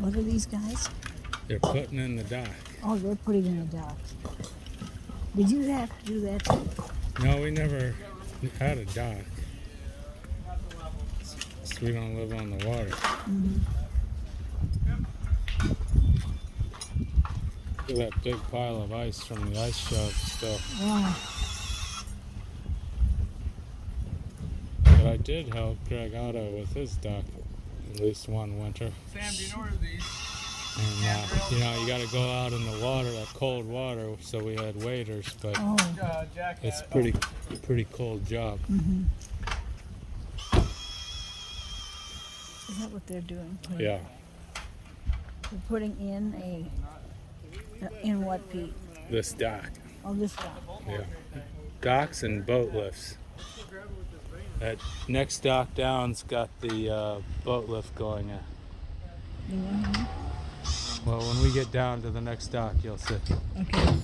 What are these guys? They're putting in the dock. Oh, they're putting in the dock. Did you have to do that too? No, we never had a dock. So we don't live on the water. Mm-hmm. Look at that big pile of ice from the ice shelf still. Wow. But I did help Greg Otto with his dock at least one winter. Sam, do you know where these? And you got to go out in the water, that cold water. So we had waders, but Oh. it's pretty cold job. Mm-hmm. Is that what they're doing? Yeah. They're putting in in what, Pete? This dock. Oh, this dock. Yeah. Docks and boat lifts. That next dock down's got the boat lift going in. The one here? Well, when we get down to the next dock, you'll see. Okay.